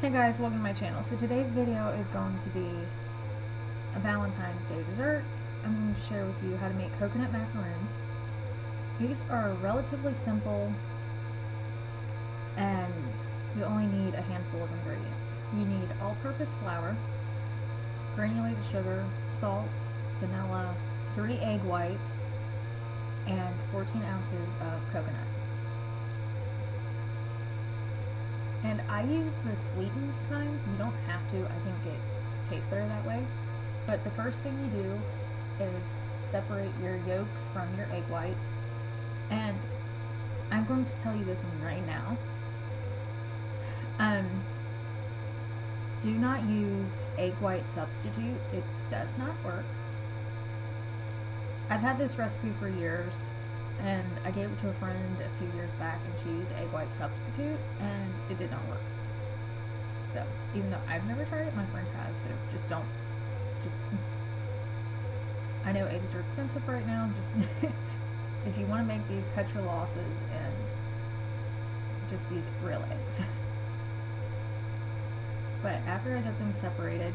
Hey guys, welcome to my channel. So today's video is going to be a Valentine's Day dessert. I'm going to share with you how to make coconut macaroons. These are relatively simple and you only need a handful of ingredients. You need all-purpose flour, granulated sugar, salt, vanilla, 3 egg whites, and 14 ounces of coconut. And I use the sweetened kind. You don't have to. I think it tastes better that way. But the first thing you do is separate your yolks from your egg whites. And I'm going to tell you this one right now. Do not use egg white substitute. It does not work. I've had this recipe for years, and I gave it to a friend a few years back, and she used egg white substitute, and it did not work. So, even though I've never tried it, my friend has, so I know eggs are expensive right now, if you want to make these, cut your losses, and just use real eggs. But after I get them separated,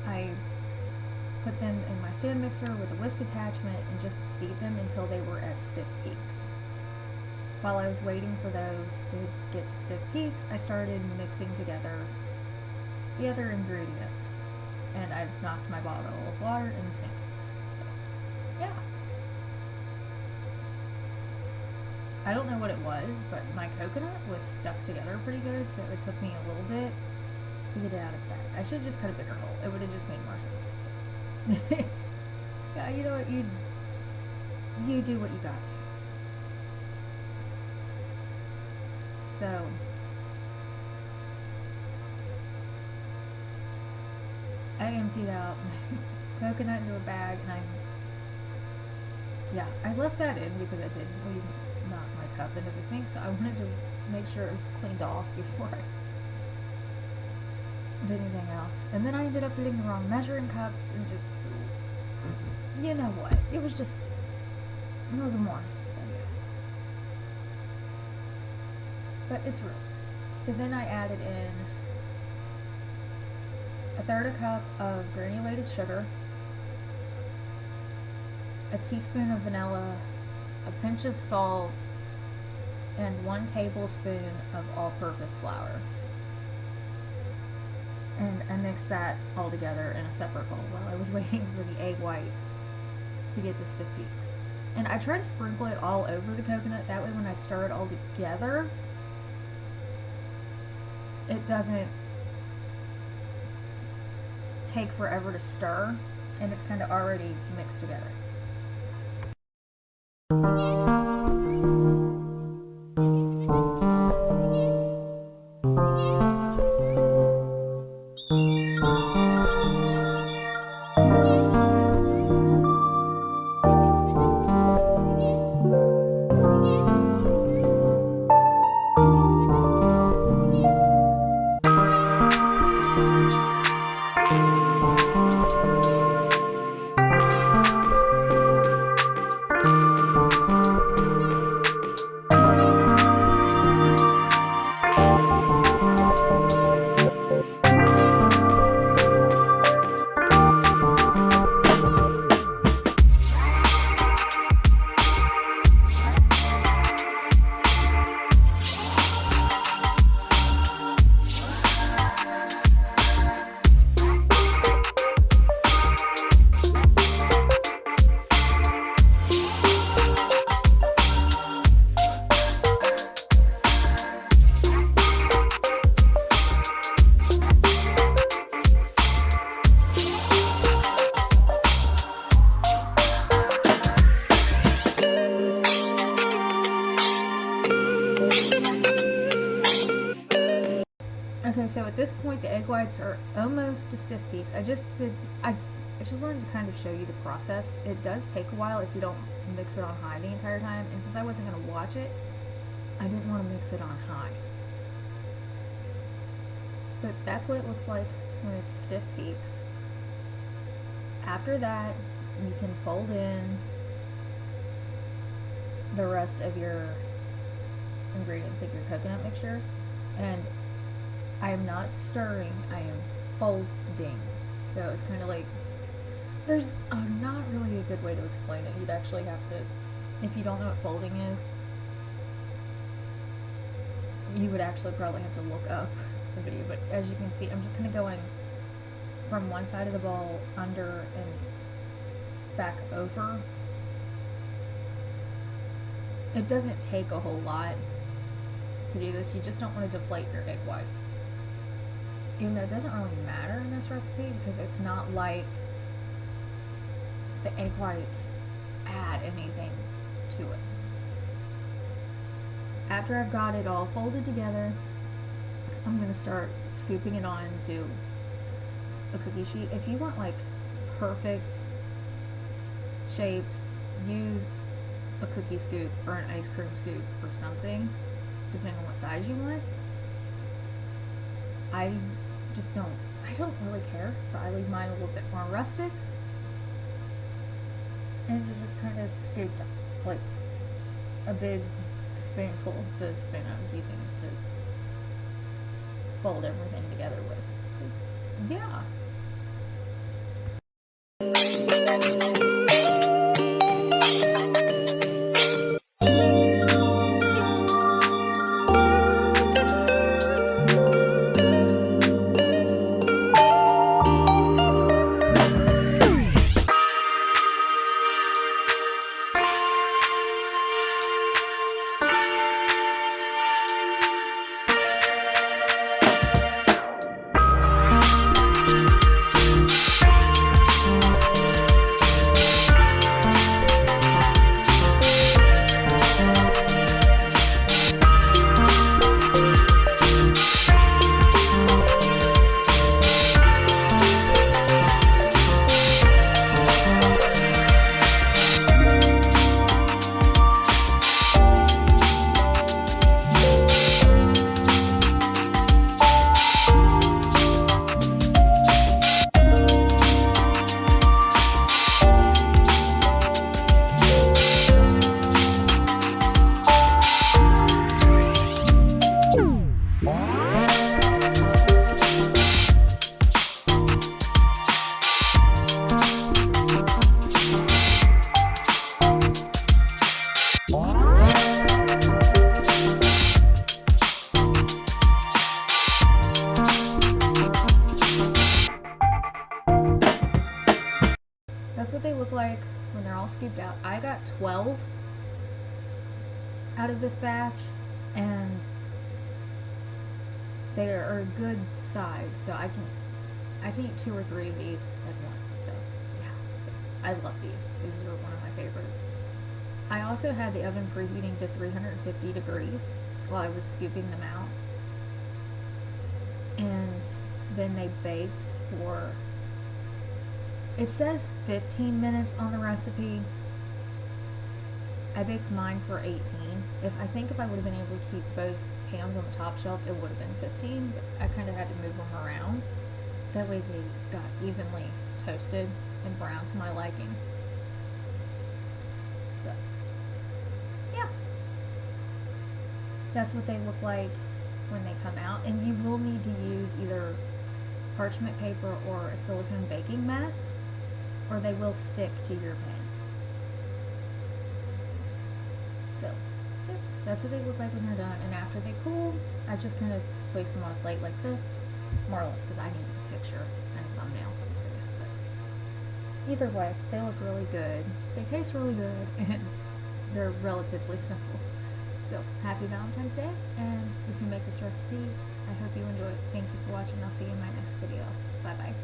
I put them in my stand mixer with a whisk attachment and just beat them until they were at stiff peaks. While I was waiting for those to get to stiff peaks, I started mixing together the other ingredients, and I knocked my bottle of water in the sink. So, yeah. I don't know what it was, but my coconut was stuck together pretty good, so it took me a little bit to get it out of the bag. I should have just cut a bigger hole. It would have just made more sense. Yeah, you know what, you do what you got to. So I emptied out my coconut into a bag, and I left that in because I did knock my cup into the sink, so I wanted to make sure it was cleaned off before I did anything else. And then I ended up getting the wrong measuring cups and just, you know what, it was a more, so yeah. But it's real. So then I added in a third a cup of granulated sugar, a teaspoon of vanilla, a pinch of salt, and 1 tablespoon of all-purpose flour. And I mixed that all together in a separate bowl while I was waiting for the egg whites to get to stiff peaks. And I try to sprinkle it all over the coconut, that way when I stir it all together, it doesn't take forever to stir, and it's kind of already mixed together. Okay, so at this point the egg whites are almost to stiff peaks. I just wanted to kind of show you the process. It does take a while if you don't mix it on high the entire time, and since I wasn't going to watch it, I didn't want to mix it on high. But that's what it looks like when it's stiff peaks. After that, you can fold in the rest of your ingredients, like your coconut mixture, and I am not stirring, I am folding. So it's kind of like, there's not really a good way to explain it. You'd actually have to, if you don't know what folding is, you would actually probably have to look up the video. But as you can see, I'm just kind of going from one side of the bowl under and back over. It doesn't take a whole lot to do this. You just don't want to deflate your egg whites. Even though it doesn't really matter in this recipe because it's not like the egg whites add anything to it. After I've got it all folded together, I'm going to start scooping it onto a cookie sheet. If you want like perfect shapes, use a cookie scoop or an ice cream scoop or something, depending on what size you want. I don't really care, so I leave mine a little bit more rustic. And just kind of scooped up, like a big spoonful, the spoon I was using to fold everything together with. Yeah. That's what they look like when they're all scooped out. I got 12 out of this batch, and they are a good size, so I can eat 2 or 3 of these at once. So yeah, I love these. These are one of my favorites. I also had the oven preheating to 350 degrees while I was scooping them out, and then they baked for, it says 15 minutes on the recipe. I baked mine for 18. I think if I would have been able to keep both pans on the top shelf, it would have been 15, but I kind of had to move them around. That way they got evenly toasted and brown to my liking. So, yeah. That's what they look like when they come out. And you will need to use either parchment paper or a silicone baking mat, or they will stick to your pan. So, yeah, that's what they look like when they're done. And after they cool, I just kind of place them on a plate like this, more or less, because I need a picture and a thumbnail for this video. But either way, they look really good. They taste really good, and they're relatively simple. So, happy Valentine's Day, and if you make this recipe, I hope you enjoy it. Thank you for watching. I'll see you in my next video. Bye-bye.